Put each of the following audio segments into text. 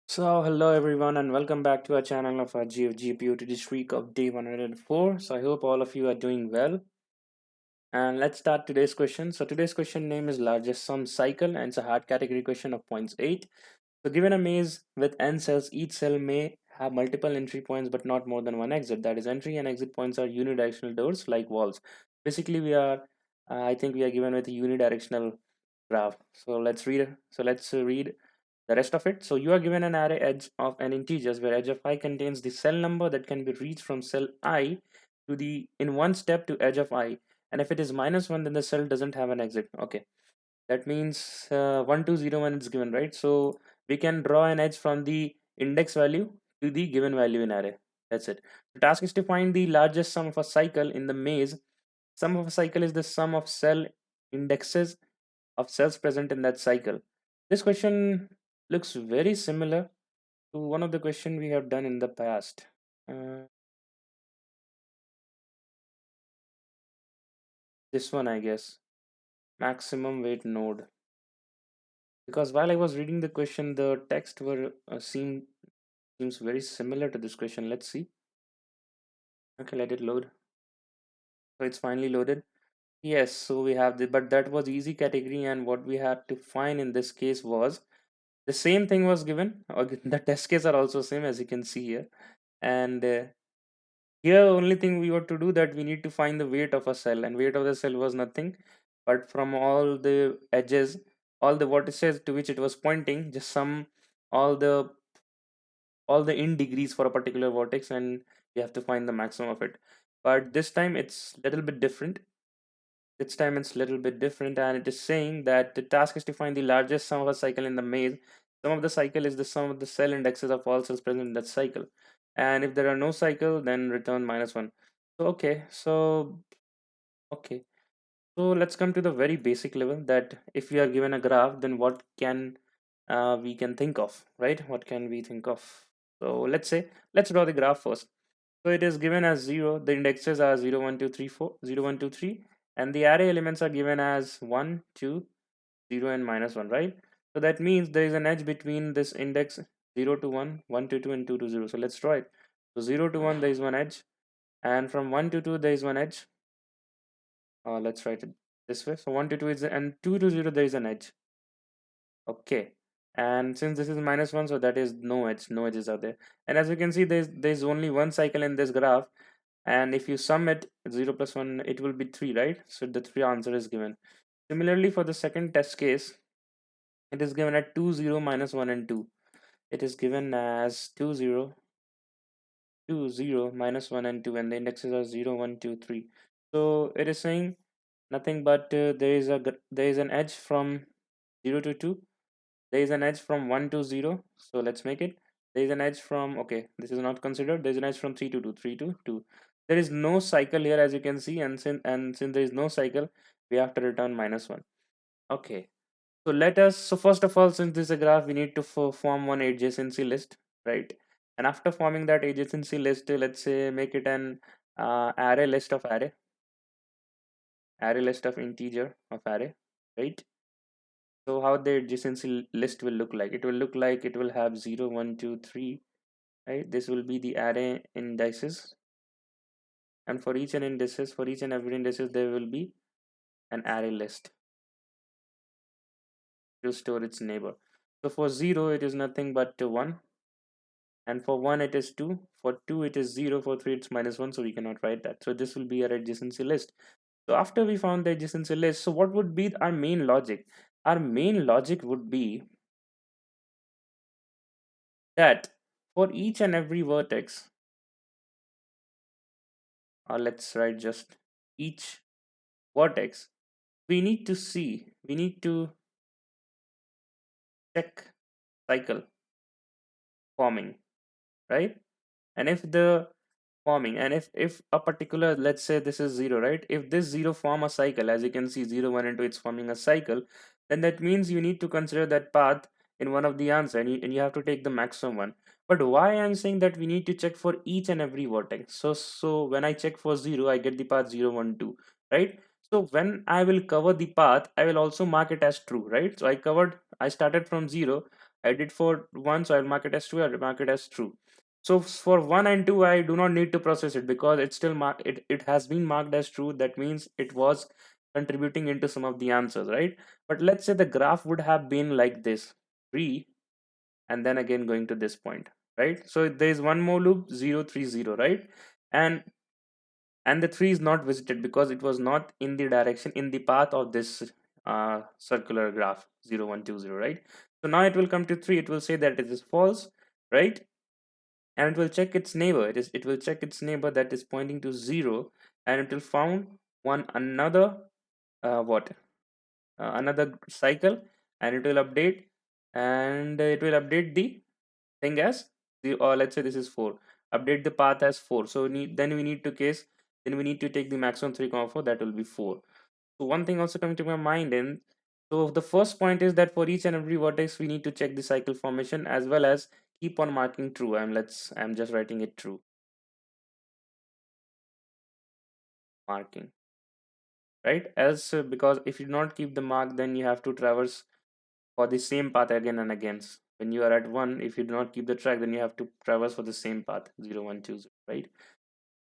So, hello everyone, and welcome back to our channel of our GFG POTD streak of day 104. So, I hope all of you are doing well. And let's start today's question. So, today's question name is largest sum cycle, and it's a hard category question of points 8. So, given a maze with n cells, each cell may have multiple entry points but not more than one exit. That is, entry and exit points are unidirectional doors like walls. Basically, I think we are given with a unidirectional graph. So let's read the rest of it. So you are given an array edge of an integers where edge of I contains the cell number that can be reached from cell I to the in one step to edge of I. And if it is -1, then the cell doesn't have an exit. Okay, that means 1201 is given, right? So we can draw an edge from the index value to the given value in array. That's it. The task is to find the largest sum of a cycle in the maze. Sum of a cycle is the sum of cell indexes of cells present in that cycle. This question looks very similar to one of the question we have done in the past. Uh, this one, I guess, maximum weight node. Because while I was reading the question, the text were seems very similar to this question. Let's see. Okay, let it load. So it's finally loaded. Yes, so we have the, but that was easy category, and what we had to find in this case was the same thing was given. Okay, the test case are also same as you can see here, and here only thing we were to do that we need to find the weight of a cell, and weight of the cell was nothing but from all the edges, all the vertices to which it was pointing, just sum all the all the in degrees for a particular vertex, and you have to find the maximum of it. But this time it's little bit different. This time it's little bit different, and it is saying that the task is to find the largest sum of a cycle in the maze. Sum of the cycle is the sum of the cell indexes of all cells present in that cycle. And if there are no cycle, then return -1. So okay. So let's come to the very basic level that if we are given a graph, then what can we can think of, right? What can we think of? So let's draw the graph first. So it is given as 0. The indexes are 0, 1, 2, 3, 4, 0, 1, 2, 3, and the array elements are given as 1, 2, 0, and -1, right? So that means there is an edge between this index 0 to 1, 1 to 2, and 2 to 0. So let's draw it. So 0 to 1, there is one edge, and from 1 to 2, there is one edge. Let's write it this way. So 1 to 2 is, and 2 to 0, there is an edge. Okay. And since this is -1, so that is no edge, no edges are there. And as you can see, there's only one cycle in this graph, and if you sum it 0 plus 1, it will be 3, right? So the 3 answer is given. Similarly, for the second test case, it is given at 2 0 -1 and 2. It is given as 2 0 2 0 -1 and 2, and the indexes are 0 1 2 3. So it is saying nothing but there is an edge from 0 to 2. There is an edge from 1 to 0. So let's make it. There is an edge from, okay, this is not considered. There is an edge from 3 to 2, 3 to 2. There is no cycle here, as you can see, and since there is no cycle, we have to return -1. Okay. So so first of all, since this is a graph, we need to form one adjacency list, right? And after forming that adjacency list, let's say make it an array list of integer of array, right? So how the adjacency list will look like? It will look like it will have 0, 1, 2, 3, right? This will be the array indices, and for each and indices, for each and every indices, there will be an array list to store its neighbor. So for 0, it is nothing but 1, and for 1 it is 2, for 2 it is 0, for 3 it's -1, so we cannot write that. So this will be our adjacency list. So after we found the adjacency list, so what would be our main logic? Our main logic would be that for each and every vertex, or let's write just each vertex, we need to check cycle forming, right? And if the forming, and if a particular, let's say this is 0, right? If this 0 form a cycle, as you can see, 0 1 and 2, it's forming a cycle, then that means you need to consider that path in one of the answer, and you have to take the maximum one. But why I'm saying that we need to check for each and every vertex? So when I check for 0, I get the path 0 1 2, right? So when I will cover the path, I will also mark it as true, right? So I started from 0, I did for 1, so I'll mark it as true, I'll mark it as true. So for 1 and 2, I do not need to process it because it's still it has been marked as true. That means it was contributing into some of the answers, right? But let's say the graph would have been like this, 3, and then again going to this point, right? So there is one more loop, 0 3 0, right? and and the 3 is not visited because it was not in the direction, in the path of this circular graph, 0 1 2 0, right? So now it will come to 3, it will say that it is false, right? And it will check its neighbor, it will check its neighbor that is pointing to 0, and it will found one another what another cycle, and it will update, and it will update the thing as the, or let's say this is 4, update the path as 4. So then we need to case, then we need to take the maximum 3 comma 4, that will be 4. So one thing also coming to my mind, and so the first point is that for each and every vertex we need to check the cycle formation as well as keep on marking true. I'm just writing it true, marking, right? As because if you do not keep the mark, then you have to traverse for the same path again and again. When you are at 1, if you do not keep the track, then you have to traverse for the same path, 0 1 2 0, right?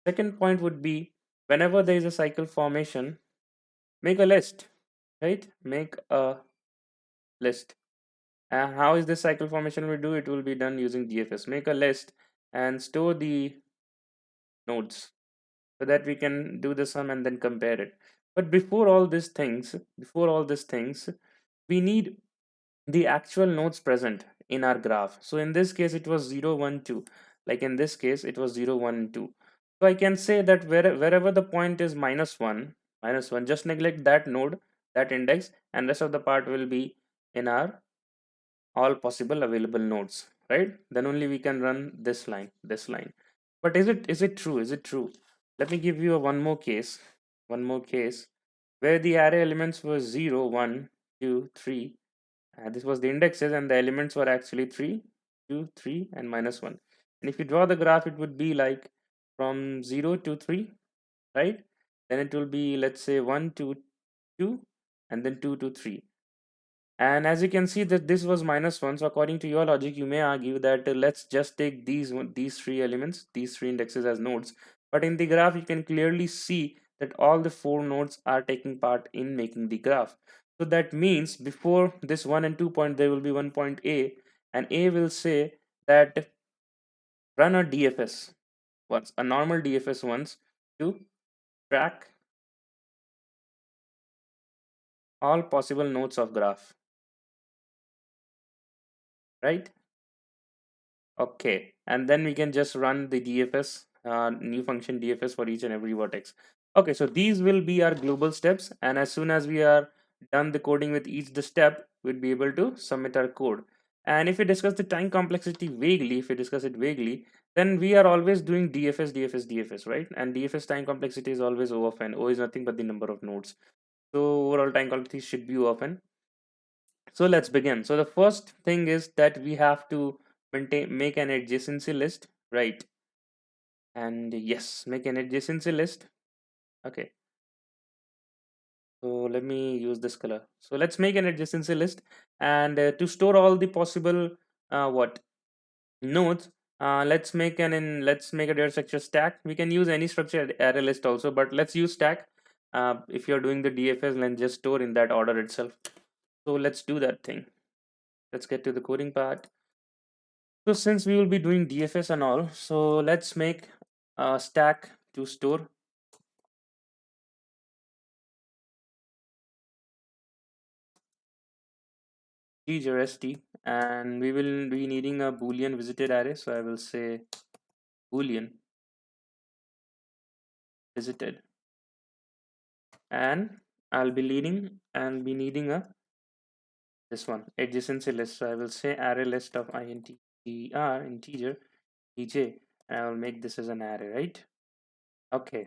Second point would be, whenever there is a cycle formation, make a list, right? Make a list. And how is this cycle formation we do? It will be done using DFS. Make a list and store the nodes so that we can do the sum and then compare it. But before all these things, we need the actual nodes present in our graph. So in this case, it was 0 1 2. Like in this case, it was 0 1 2. So I can say that wherever the point is minus 1, just neglect that node, that index, and rest of the part will be in our all possible available nodes, right? Then only we can run this line. But is it true? Is it true? Let me give you a one more case where the array elements were 0 1 2 3. This was the indexes, and the elements were actually 3 2 3 and minus 1. And if you draw the graph, it would be like from 0 to 3, right? Then it will be, let's say, 1 to 2, and then 2 to 3. And as you can see that this was minus 1, so according to your logic, you may argue that let's just take these three elements, these three indexes as nodes. But in the graph, you can clearly see that all the four nodes are taking part in making the graph. So that means before this 1 and 2 point, there will be one point A, and A will say that run a DFS once, a normal DFS once, to track all possible nodes of graph, right? Okay, and then we can just run the DFS, new function DFS for each and every vertex. Okay, so these will be our global steps, and as soon as we are done the coding with each the step, we'll be able to submit our code. And if we discuss the time complexity vaguely, if we discuss it vaguely, then we are always doing DFS, DFS, DFS, right? And DFS time complexity is always O of n. O is nothing but the number of nodes. So overall time complexity should be O of n. So let's begin. So the first thing is that we have to make an adjacency list, right? And yes, make an adjacency list. Okay, so let me use this color. So let's make an adjacency list, and to store all the possible what nodes, let's make a data structure stack. We can use any structure array list also, but let's use stack. If you're doing the DFS, then just store in that order itself. So let's do that thing. Let's get to the coding part. So since we will be doing DFS and all, so let's make a stack to store integer st, and we will be needing a boolean visited array. So I will say boolean visited, and I'll be needing a this one adjacency list. So I will say array list of intr integer dj, and I will make this as an array, right? Okay.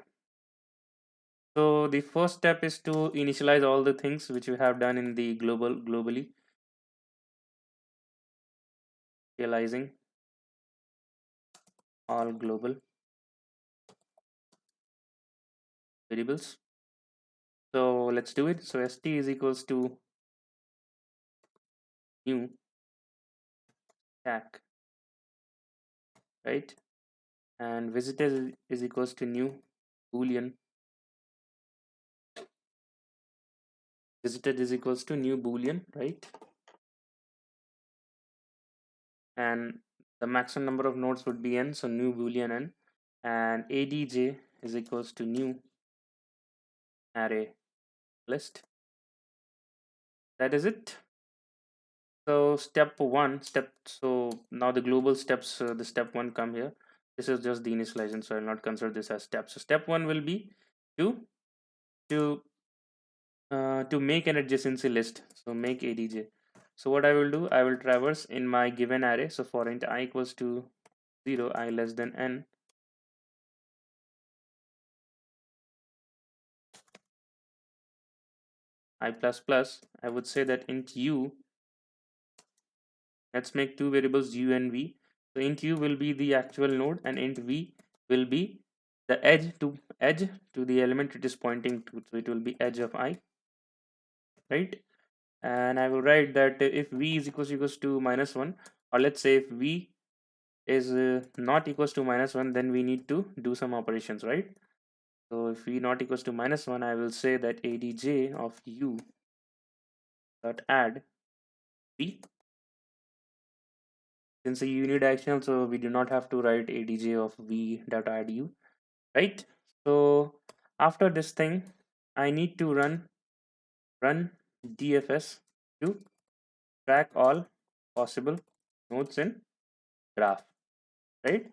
So the first step is to initialize all the things which we have done in the globally realizing all global variables. So let's do it. So st is equals to new stack, right? And visited is equals to new boolean. Visited is equals to new boolean, right? And the maximum number of nodes would be n, so new boolean n. And adj is equals to new array list. That is it. So step one, so now the global steps, the step one come here. This is just the initialization, so I'll not consider this as step. So step one will be to to to make an adjacency list. So make adj. So what I will do, I will traverse in my given array. So for int I equals to 0, I less than n, I plus plus, I would say that int u, let's make two variables u and v. So int u will be the actual node and int v will be the edge to the element it is pointing to. So it will be edge of I, right? And I will write that if v is equals to -1, or let's say if v is not equals to -1, then we need to do some operations, right? So if v not equals to -1, I will say that adj of u dot add v. Since a unidirectional, so we do not have to write adj of v dot add u, right? So after this thing, I need to run dfs to track all possible nodes in graph, right?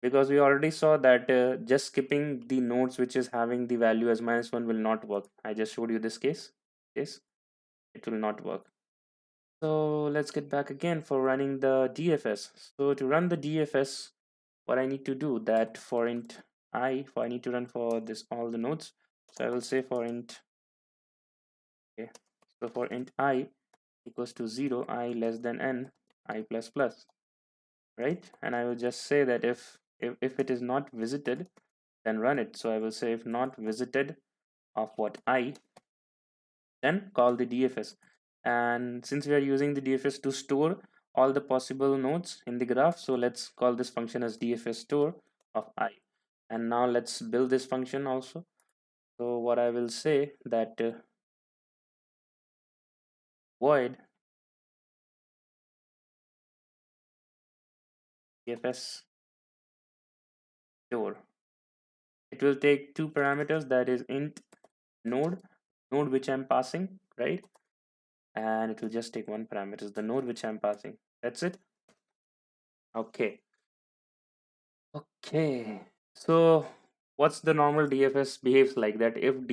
Because we already saw that just skipping the nodes which is having the value as -1 will not work. I just showed you this case, it will not work. So let's get back again for running the DFS. So to run the DFS, what I need to do, that for int I, for I need to run for this all the nodes. So I will say for int, okay, so for int I equals to 0, I less than n, I plus plus, right? And I will just say that if it is not visited, then run it. So I will say if not visited of what I, then call the DFS. And since we are using the DFS to store all the possible nodes in the graph, so let's call this function as DFS store of I. And now let's build this function also. So what I will say that void DFS store. It will take two parameters, that is int node which I'm passing, right? And it will just take one parameter, the node which I'm passing. That's it. Okay. Okay. So what's the normal DFS behaves like that? If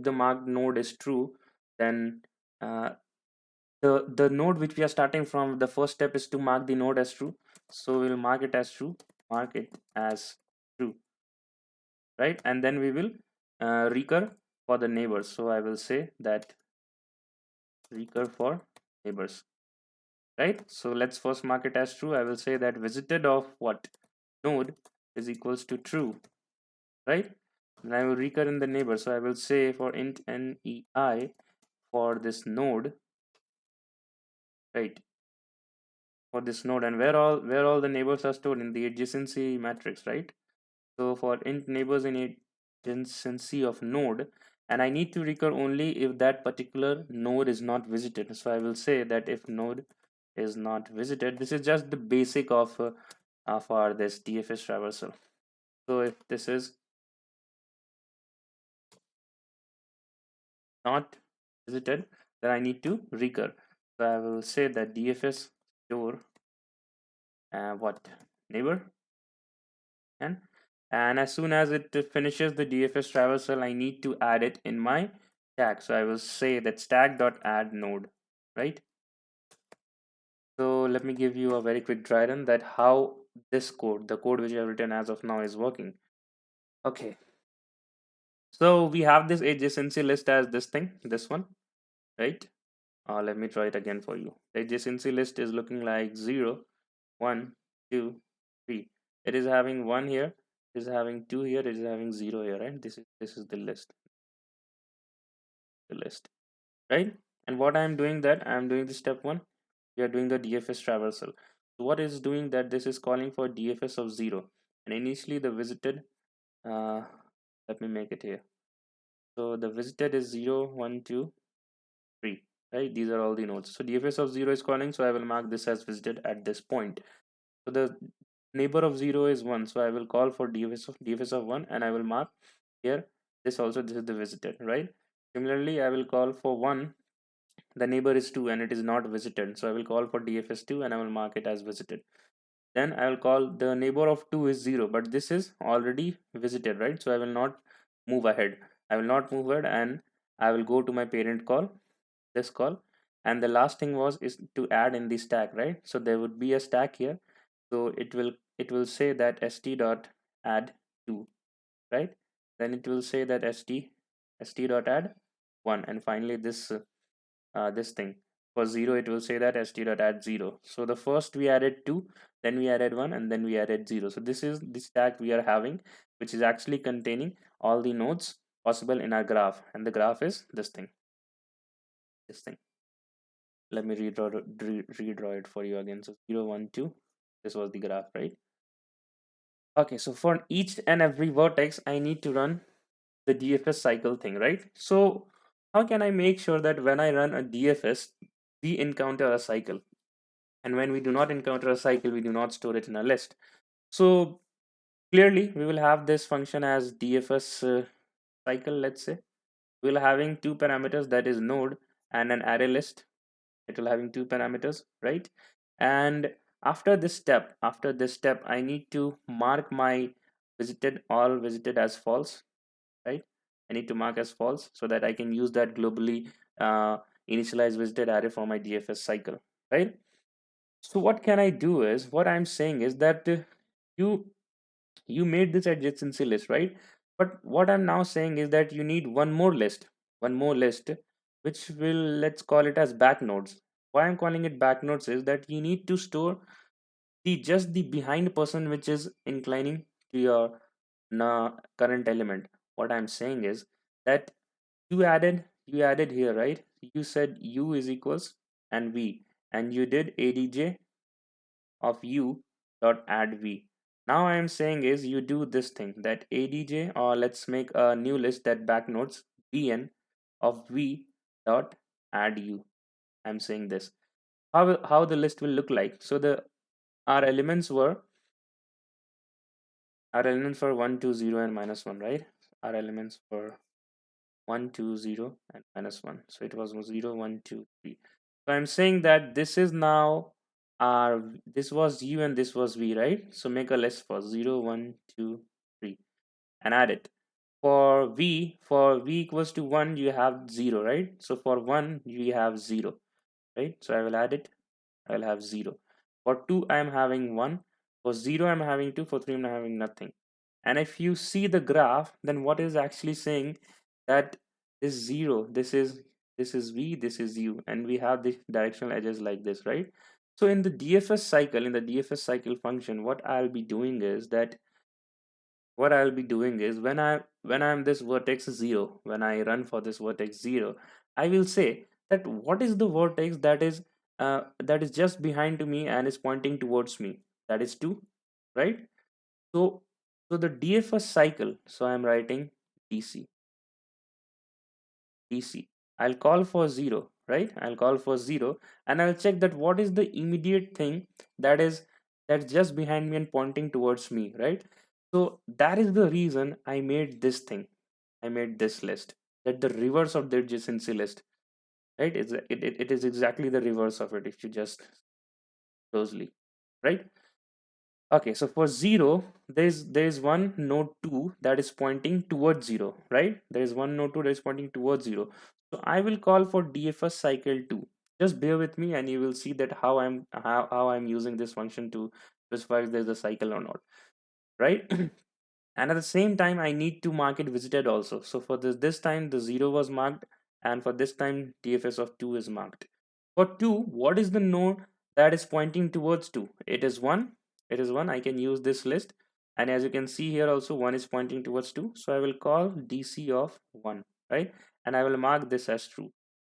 the marked node is true, then uh, the node which we are starting from, the first step is to mark the node as true. So we'll mark it as true, right? And then we will recur for the neighbors. So I will say that recur for neighbors, right? So let's first mark it as true. I will say that visited of what node is equals to true, right? And I will recur in the neighbor. So I will say for int nei for this node, right? For this node, and where all the neighbors are stored in the adjacency matrix, right? So for int neighbors in adjacency of node, and I need to recur only if that particular node is not visited. So I will say that if node is not visited, this is just the basic of our this DFS traversal. So if this is not visited, then I need to recur. So I will say that DFS store what neighbor, and as soon as it finishes the DFS traversal, I need to add it in my stack. So I will say that stack dot add node, right? So let me give you a very quick dry run that how this code, the code which I have written as of now, is working. Okay, so we have this adjacency list as this thing, this one, right? Let me try it again for you. The adjacency list is looking like 0, 1, 2, 3. It is having 1 here, it is having 2 here, it is having 0 here, right? This is the list, right? And what I'm doing, that I'm doing the step 1. We are doing the DFS traversal. So what is doing that? This is calling for DFS of 0, and initially the visited, uh, let me make it here. So the visited is 0, 1, 2, 3, right? These are all the nodes. So DFS of 0 is calling, so I will mark this as visited at this point. So the neighbor of 0 is 1, so I will call for DFS of 1, and I will mark here this also, this is the visited, right? Similarly, I will call for 1, the neighbor is 2 and it is not visited, so I will call for DFS2 and I will mark it as visited. Then I will call the neighbor of 2 is 0, but this is already visited, right? So I will not move ahead. I will not move ahead, and I will go to my parent call, this call. And the last thing was is to add in the stack, right? So there would be a stack here. So it will say that st dot add 2, right? Then it will say that st dot add 1, and finally this thing for 0, it will say that st dot add 0. So the first we added 2, then we added 1, and then we added 0. So this is the stack we are having, which is actually containing all the nodes possible in our graph, and the graph is this thing. Let me redraw it for you again. So 0, 1, 2, this was the graph, right? Okay, so for each and every vertex I need to run the DFS cycle thing, right? So how can I make sure that when I run a DFS we encounter a cycle, and when we do not encounter a cycle we do not store it in a list? So clearly we will have this function as DFS cycle. Let's say we'll having two parameters, that is node and an array list. It will having two parameters, right? And after this step I need to mark my all visited as false, right? I need to mark as false so that I can use that globally uh, initialize visited array for my DFS cycle, right? So what can I do is, what I'm saying is that you you made this adjacency list, right? But what I'm now saying is that you need one more list, which will, let's call it as back nodes. Why I'm calling it back nodes is that you need to store the behind person which is inclining to your current element. What I'm saying is that you added here, right? You said u is equals and v, and you did adj of u dot add v. Now I am saying is you do this thing, that adj, or let's make a new list that backnotes bn of v dot add u. I'm saying this. How the list will look like. So the our elements were our elements were 1, 2, 0, and minus 1, right? Our elements were 1, 2, 0, and minus 1. So it was 0, 1, 2, 3. So I'm saying that this is now this was u and this was v, right? So make a list for 0, 1, 2, 3 and add it. For v equals to 1, you have 0, right? So for 1, you have 0, right? So I will add it. I will have 0. For 2, I am having 1. For 0, I'm having 2. For 3, I'm having nothing. And if you see the graph, then what is actually saying that this 0, this is v, this is u, and we have the directional edges like this, right? So in the DFS cycle function, what I'll be doing is when I'm this vertex 0, when I run for this vertex 0, I will say that what is the vertex that is just behind to me and is pointing towards me. That is 2, right? So so the DFS cycle, so I'm writing DC DC. I'll call for 0, right? I'll call for 0, and I'll check that what is the immediate thing that's just behind me and pointing towards me, right? So that is the reason I made this thing. I made this list, that the reverse of the adjacency list, right? It is exactly the reverse of it if you just closely, right? Okay, so for 0, there's one node 2 that is pointing towards 0, right? There is one node 2 that is pointing towards 0. So I will call for DFS cycle 2. Just bear with me and you will see that how I'm using this function to specify if there's a cycle or not, right? And at the same time I need to mark it visited also. So for this time the 0 was marked, and for this time DFS of 2 is marked. For 2, what is the node that is pointing towards 2? It is 1. I can use this list, and as you can see here also 1 is pointing towards 2, so I will call DC of 1, right? And I will mark this as true,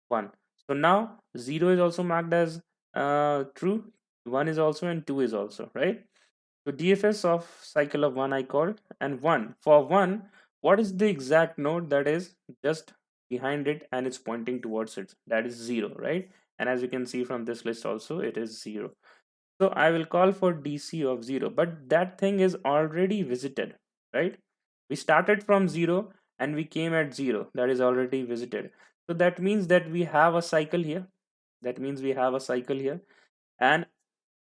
1. So now 0 is also marked as True. 1 is also and 2 is also, right? So DFS of cycle of 1 I called, and 1. For 1, what is the exact node that is just behind it and it's pointing towards it? That is 0, right? And as you can see from this list also, it is 0. So I will call for DC of 0, but that thing is already visited, right? We started from 0 and we came at 0. That is already visited. So that means that we have a cycle here. That means we have a cycle here. And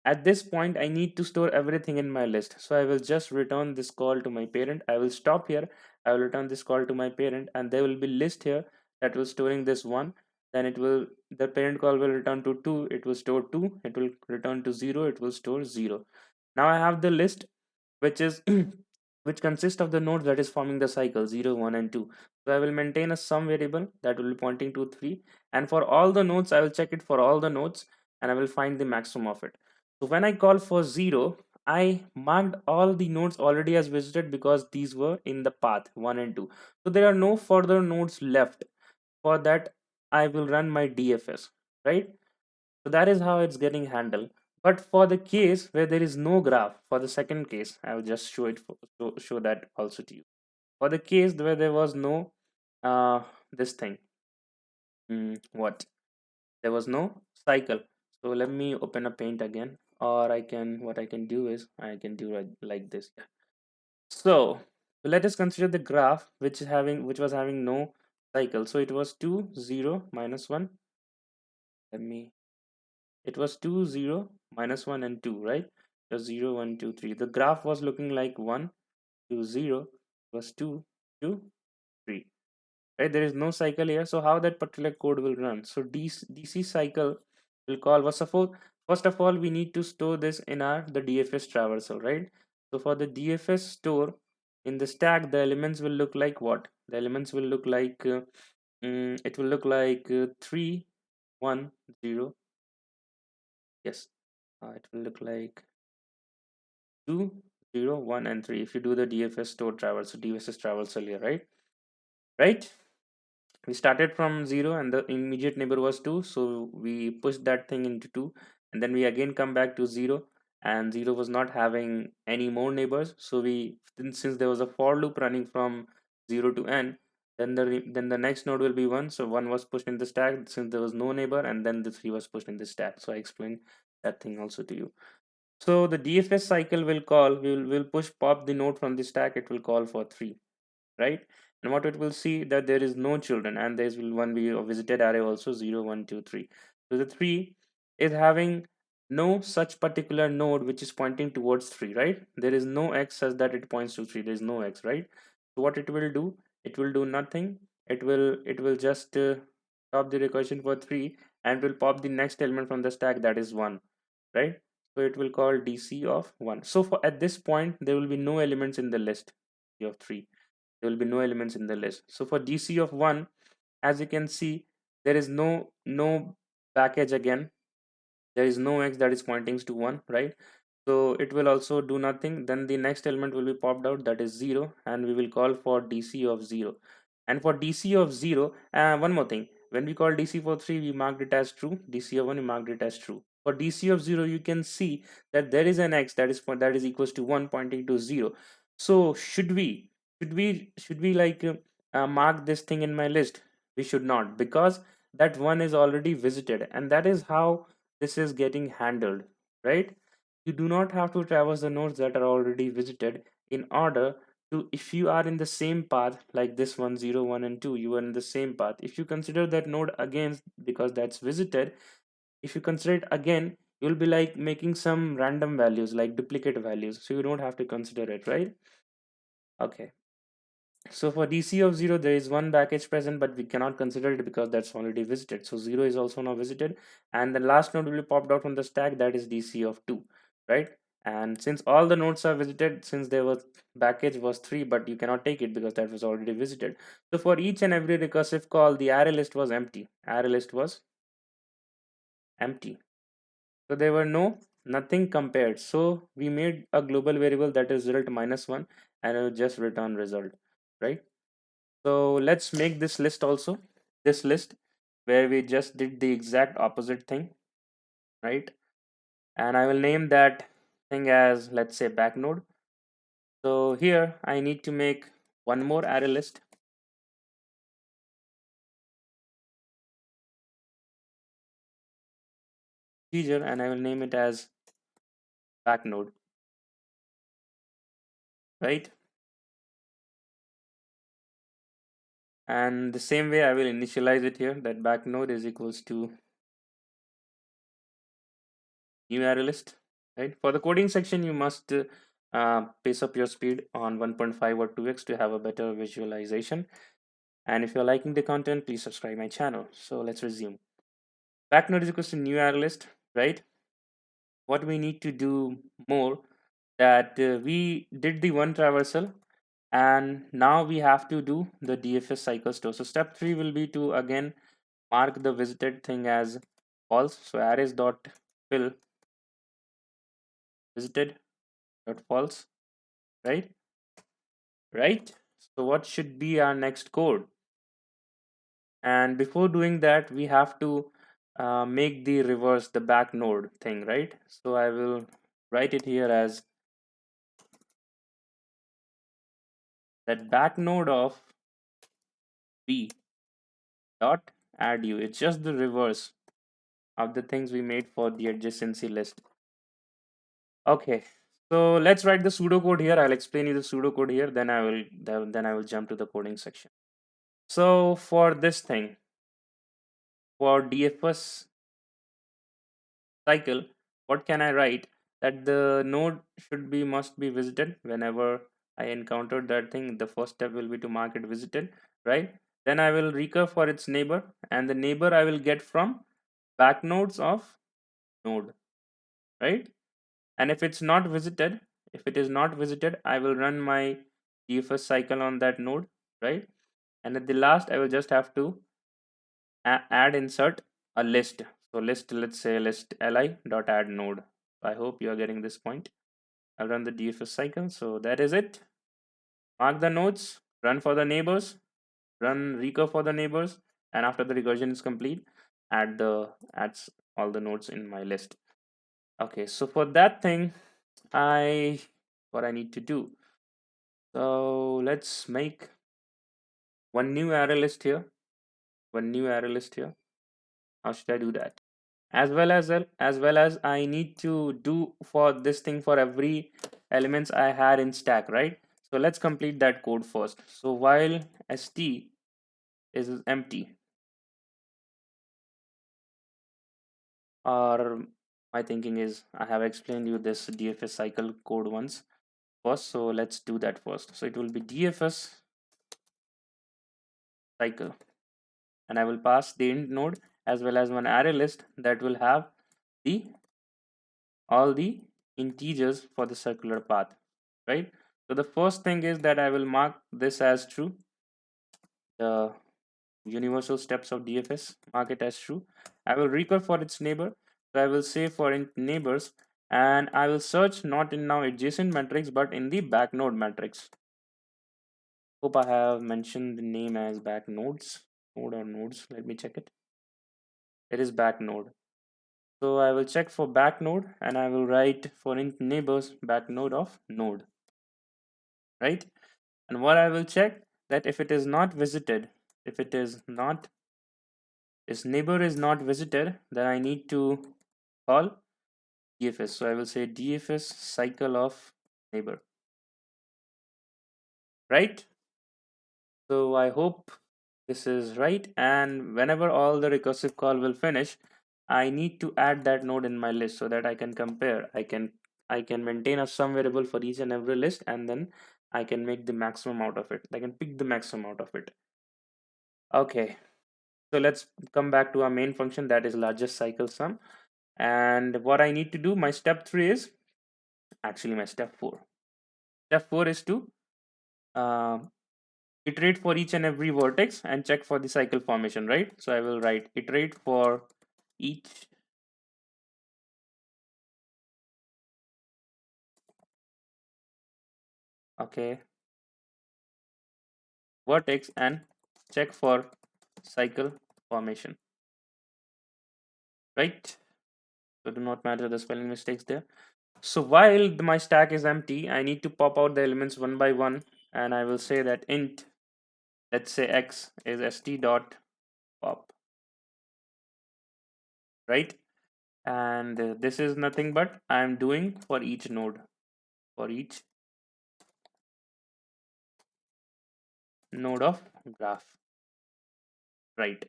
at this point, I need to store everything in my list. So I will just return this call to my parent. I will stop here. I will return this call to my parent, and there will be list here that will storing this one. Then it will, the parent call will return to 2. It will store 2. It will return to 0. It will store 0. Now I have the list which is which consists of the nodes that is forming the cycle 0, 1 and 2. So I will maintain a sum variable that will be pointing to 3, and for all the nodes I will check it for all the nodes, and I will find the maximum of it. So when I call for 0, I marked all the nodes already as visited because these were in the path 1 and 2. So there are no further nodes left. For that I will run my DFS, right? So that is how it's getting handled. But for the case where there is no graph, for the second case, I will just show it show that also to you. For the case where there was no this thing, what there was no cycle. So let me open a paint again, or I can what I can do is I can do like this. Yeah. So let us consider the graph which was having no cycle. So it was 2 0 minus 1. Let me It was 2 0 minus 1 and 2, right? It was 0 1 2 3. The graph was looking like 1 2 0 was 2 2 3, right? There is no cycle here, so how that particular code will run? So DC cycle will call first of all we need to store this in our the DFS traversal, right? So for the DFS store in the stack, the elements will look like what? The elements will look like it will look like 3 1 0. Yes, it will look like 2 0 1 and 3 if you do the DFS store traversal, DFS traversal here, right? We started from 0 and the immediate neighbor was 2, so we pushed that thing into 2, and then we again come back to 0, and 0 was not having any more neighbors, so since there was a for loop running from 0 to n, then the next node will be 1, so 1 was pushed in the stack since there was no neighbor, and then the 3 was pushed in the stack. So I explained that thing also to you. So the DFS cycle will call, will push pop the node from the stack, it will call for 3, right? And what it will see that there is no children, and there will one be a visited array also 0 1 2 3. So the 3 is having no such particular node which is pointing towards 3, right? There is no x such that it points to 3. There is no x, right? So what it will do, it will do nothing. It will just stop the recursion for 3 and will pop the next element from the stack, that is 1, right? So it will call DC of 1. So for at this point there will be no elements in the list of 3. There will be no elements in the list. So for DC of 1, as you can see, there is no package again. There is no x that is pointing to 1, right? So it will also do nothing. Then the next element will be popped out, that is 0, and we will call for DC of 0. And for DC of 0, one more thing, when we call DC for 3, we marked it as true. DC of 1, we marked it as true. For DC of 0, you can see that there is an x that is equals to 1 pointing to 0. So should we like mark this thing in my list? We should not, because that one is already visited, and that is how this is getting handled, right? You do not have to traverse the nodes that are already visited in order to, if you are in the same path like this one 0 1 and 2, you are in the same path. If you consider that node again because that's visited, if you consider it again, you'll be like making some random values like duplicate values, so you don't have to consider it, right? Okay. So for DC of 0, there is one package present, but we cannot consider it because that's already visited. So 0 is also now visited. And the last node will be popped out from the stack, that is DC of 2, right? And since all the nodes are visited, since there was package was 3, but you cannot take it because that was already visited. So for each and every recursive call, the array list was empty. Array list was empty. So there were nothing compared. So we made a global variable that is result -1, and it will just return result, right? So let's make this list also, this list where we just did the exact opposite thing. right? And I will name that thing as, let's say, back node. So here I need to make one more array list teaser, and I will name it as back node, right? And the same way I will initialize it here, that back node is equals to new array list, right? For the coding section, you must pace up your speed on 1.5 or 2x to have a better visualization. And if you're liking the content, please subscribe my channel. So let's resume. Back node is equals to new array list, right? What we need to do more, that we did the one traversal, and now we have to do the DFS cycle store. So step 3 will be to again mark the visited thing as false. So arrays dot fill visited dot false, right? Right. So what should be our next code? And before doing that, we have to make the reverse, the back node thing, right? So I will write it here as that back node of b dot add you. It's just the reverse of the things we made for the adjacency list. Okay, so let's write the pseudocode here. I'll explain you the pseudocode here, then I will jump to the coding section. So for this thing, for DFS cycle, what can I write? That the node should be must be visited whenever I encountered that thing. The first step will be to mark it visited, right? Then I will recur for its neighbor, and the neighbor I will get from back nodes of node, right? And if it's not visited, if it is not visited, I will run my DFS cycle on that node, right? And at the last, I will just have to add insert a list. So list, let's say list li dot add node. I hope you are getting this point. I'll run the DFS cycle. So that is it. Mark the nodes, run for the neighbors, run recur for the neighbors, and after the recursion is complete, adds all the nodes in my list. Okay, so for that thing, what I need to do. So let's make one new array list here. One new array list here. How should I do that? As well as I need to do for this thing for every elements I had in stack, right? So let's complete that code first. So while st is empty, or my thinking is I have explained you this DFS cycle code once first, so let's do that first. So it will be DFS cycle, and I will pass the int node as well as one array list that will have the all the integers for the circular path, right? So the first thing is that I will mark this as true, the universal steps of DFS, mark it as true. I will recur for its neighbor, so I will say for int neighbors, and I will search not in now adjacent matrix but in the back node matrix. Hope I have mentioned the name as back nodes, node or nodes. Let me check it. It is back node. So I will check for back node, and I will write for int neighbors back node of node, right? And what I will check, that if it is not visited, if it is not, its neighbor is not visited, then I need to call DFS. So I will say DFS cycle of neighbor, right? So I hope this is right. And whenever all the recursive call will finish, I need to add that node in my list so that I can compare. I can maintain a sum variable for each and every list, and then I can make the maximum out of it. I can pick the maximum out of it. Okay. So let's come back to our main function, that is largest cycle sum. And what I need to do, my step 3 is actually my step 4. Step 4 is to uh, iterate for each and every vertex and check for the cycle formation, right? So I will write iterate for each okay vertex and check for cycle formation, right? So do not matter the spelling mistakes there. So while my stack is empty, I need to pop out the elements one by one, and I will say that int, let's say x is st dot pop, right? And this is nothing but I'm doing for each node, for each node of graph, right?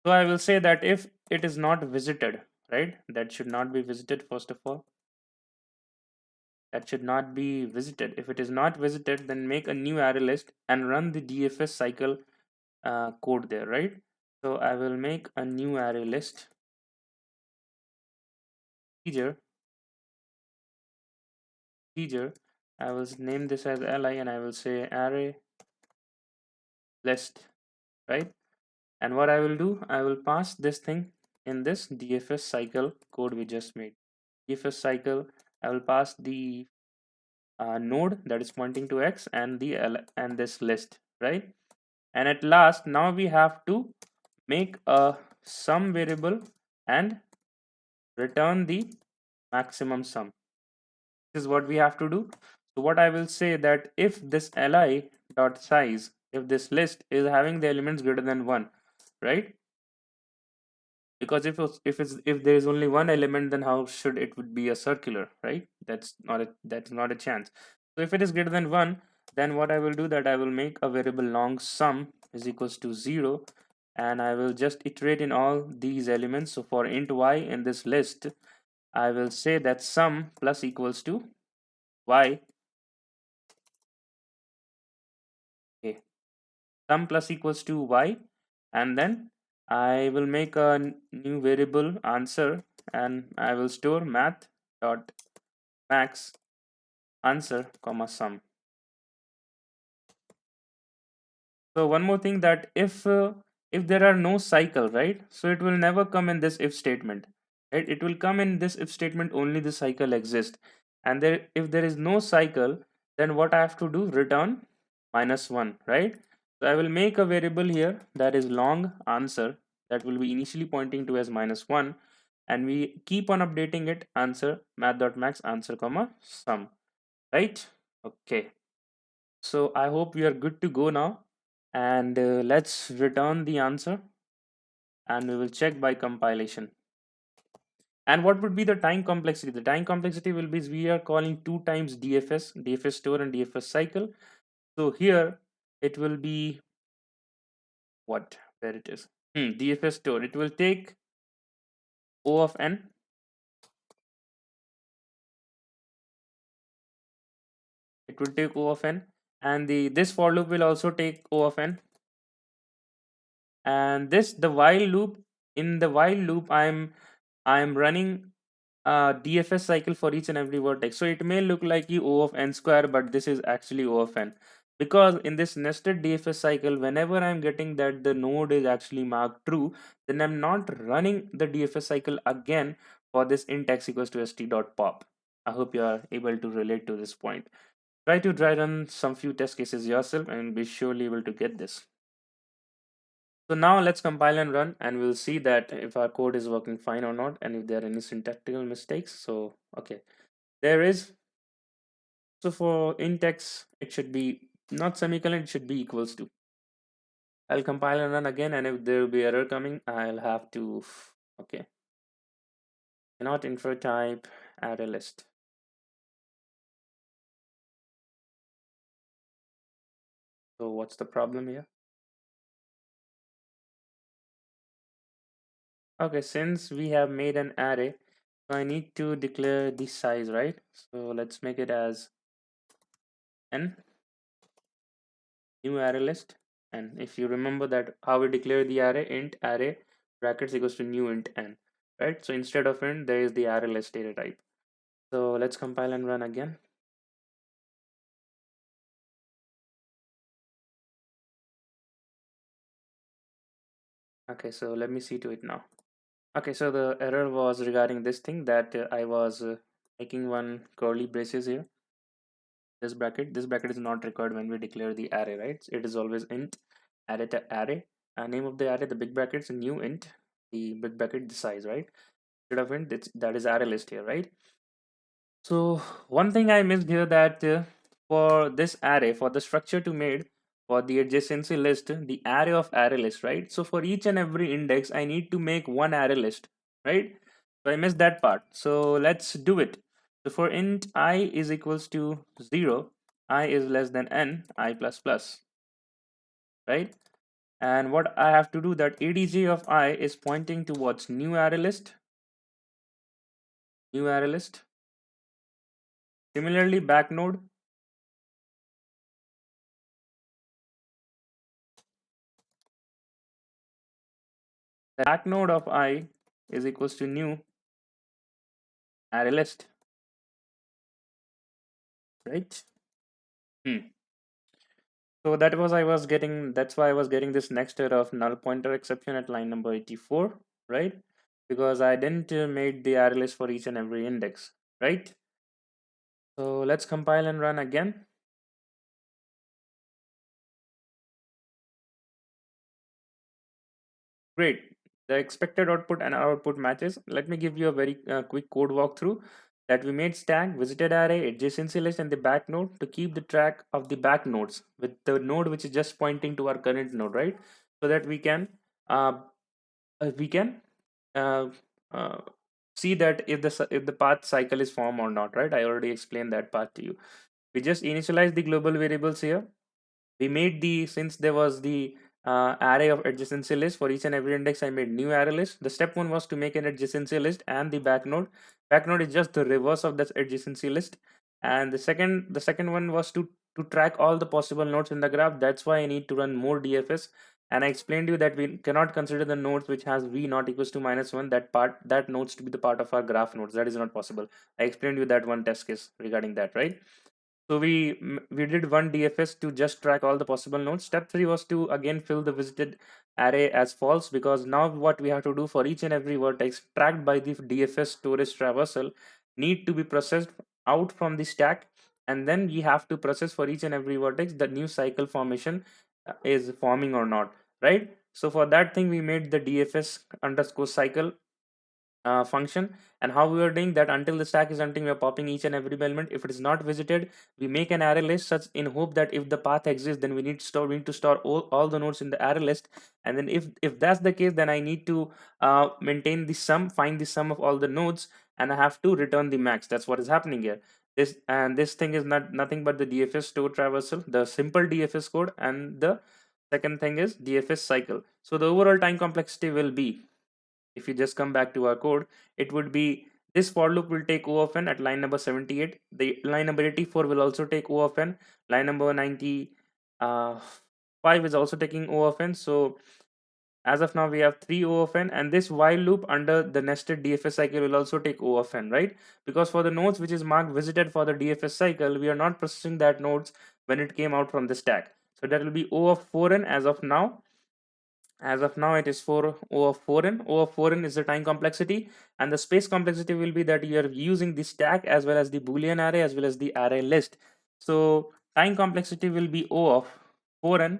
So I will say that if it is not visited, right? That should not be visited first of all. That should not be visited. If it is not visited, then make a new array list and run the DFS cycle code there, right? So I will make a new array list procedure. Procedure. I will name this as li and I will say array list, right? And what I will do, I will pass this thing in this DFS cycle code we just made. DFS cycle, I will pass the node that is pointing to x and the and this list, right? And at last, now we have to make a sum variable and return the maximum sum. This is what we have to do. So what I will say that if this li dot size, if this list is having the elements greater than 1, right? Because if there is only one element, then how should it would be a circular, right? That's not a chance. So if it is greater than 1, then what I will do that I will make a variable long sum is equals to 0, and I will just iterate in all these elements. So for int y in this list, I will say that sum plus equals to y. Okay, sum plus equals to y, and then I will make a new variable answer, and I will store math dot max answer comma sum. So one more thing, that if there are no cycle, right, so it will never come in this if statement, right? It will come in this if statement only the cycle exists. And there, if there is no cycle, then what I have to do, return -1, right? So I will make a variable here that is long answer, that will be initially pointing to as -1, and we keep on updating it, answer math.max answer comma sum, right? Okay, so I hope we are good to go now, and let's return the answer, and we will check by compilation. And what would be the time complexity? The time complexity will be, we are calling two times DFS store and DFS cycle. So here it will be what, where it is, DFS store. It will take O of n. It will take O of n, and this for loop will also take O of n. And this, the while loop, in the while loop I'm running DFS cycle for each and every vertex. So it may look like O of n square, but this is actually O of n, because in this nested DFS cycle, whenever I'm getting that the node is actually marked true, then I'm not running the DFS cycle again for this int x equals to st dot pop. I hope you are able to relate to this point. Try to dry run some few test cases yourself and be surely able to get this. So now let's compile and run, and we'll see that if our code is working fine or not, and if there are any syntactical mistakes. So okay, there is. So for int x, it should be not semicolon, it should be equals to. I'll compile and run again, and if there will be error coming, I'll have to, okay, cannot infer type array list. So what's the problem here? Okay, since we have made an array, so I need to declare the size, right? So let's make it as n, new array list. And if you remember that how we declare the array, int array brackets equals to new int n, right? So instead of int, there is the array list data type. So let's compile and run again. Okay, so let me see to it now. Okay, so the error was regarding this thing, that I was making one curly braces here. This bracket is not required when we declare the array, right? It is always int array to array. Name of the array, the big brackets, new int, the big bracket, the size, right? instead of int, that is array list here, right? So one thing I missed here, that for this array, for the structure to made for the adjacency list, the array of array list, right? So for each and every index, I need to make one array list, right? So I missed that part. So let's do it. So for int I is equals to 0, I is less than n, I plus plus, right? And what I have to do, that adj of I is pointing towards new array list, new array list. Similarly, back node, the back node of I is equals to new array list, right? Hmm. So that was I was getting. That's why I was getting this next error of null pointer exception at line number 84, right? Because I didn't made the array list for each and every index, right? So let's compile and run again. Great. The expected output and our output matches. Let me give you a very quick code walkthrough, that we made stack, visited array, adjacency list, and the back node to keep the track of the back nodes with the node which is just pointing to our current node, right? So that uh, we can uh, uh, see that if the path cycle is formed or not, right? I already explained that part to you. We just initialize the global variables here. We made the, since there was the array of adjacency list for each and every index, I made new array list. The step one was to make an adjacency list and the back node is just the reverse of that adjacency list. And the second one was to track all the possible nodes in the graph. That's why I need to run more dfs. And I explained to you that we cannot consider the nodes which has v not equals to -1, that nodes to be the part of our graph nodes. That is not possible. I explained you that one test case regarding that, right? So we did one DFS to just track all the possible nodes. Step 3 was to again fill the visited array as false, because now what we have to do for each and every vertex tracked by the DFS storage traversal need to be processed out from the stack, and then we have to process for each and every vertex the new cycle formation is forming or not, right? So for that thing we made the DFS underscore cycle function. And how we are doing that, until the stack is empty, we are popping each and every element. If it is not visited, we make an array list, such in hope that if the path exists, then we need to store all the nodes in the array list. And then if that's the case, then I need to maintain the sum, find the sum of all the nodes, and I have to return the max. That's what is happening here. This thing is nothing but the DFS store traversal, the simple DFS code, and the second thing is DFS cycle. So the overall time complexity will be, if you just come back to our code, it would be, this for loop will take O of n at line number 78. The line number 84 will also take O of n. Line number 95 is also taking O of n. So as of now, we have 3 O of n, and this while loop under the nested DFS cycle will also take O of n, right? Because for the nodes which is marked visited for the DFS cycle, we are not processing that nodes when it came out from the stack. So that will be O of 4n as of now. As of now, it is for O of 4n. O of 4n is the time complexity, and the space complexity will be that you are using the stack as well as the Boolean array as well as the array list. So time complexity will be O of 4n,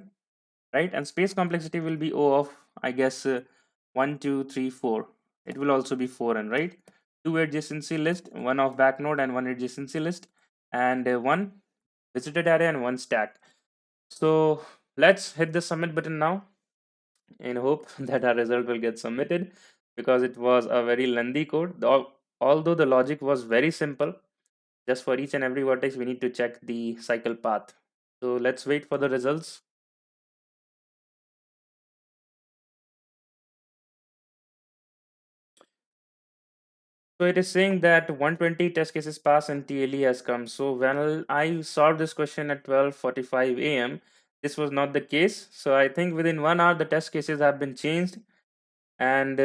right? And space complexity will be O of, I guess, 1, 2, 3, 4. It will also be 4n, right? Two adjacency list, one of back node and one adjacency list, and one visited array and one stack. So let's hit the submit button now, in hope that our result will get submitted, because it was a very lengthy code. Although the logic was very simple, just for each and every vertex we need to check the cycle path. So let's wait for the results. So it is saying that 120 test cases pass and TLE has come. So when I solved this question at 12:45 a.m., this was not the case. So I think within 1 hour the test cases have been changed. And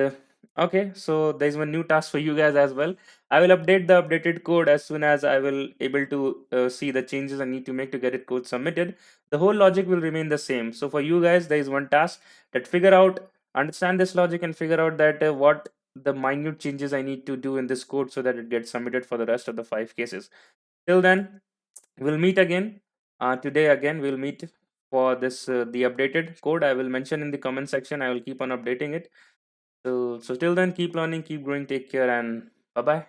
okay, so there's one new task for you guys as well. I will update the updated code as soon as I will able to see the changes I need to make to get it code submitted. The whole logic will remain the same. So for you guys, there is one task, that understand this logic and figure out that what the minute changes I need to do in this code so that it gets submitted for the rest of the 5 cases. Till then, we'll meet again. Today again we'll meet for this the updated code. I will mention in the comment section. I will keep on updating it. So till then, keep learning, keep growing, take care, and bye bye.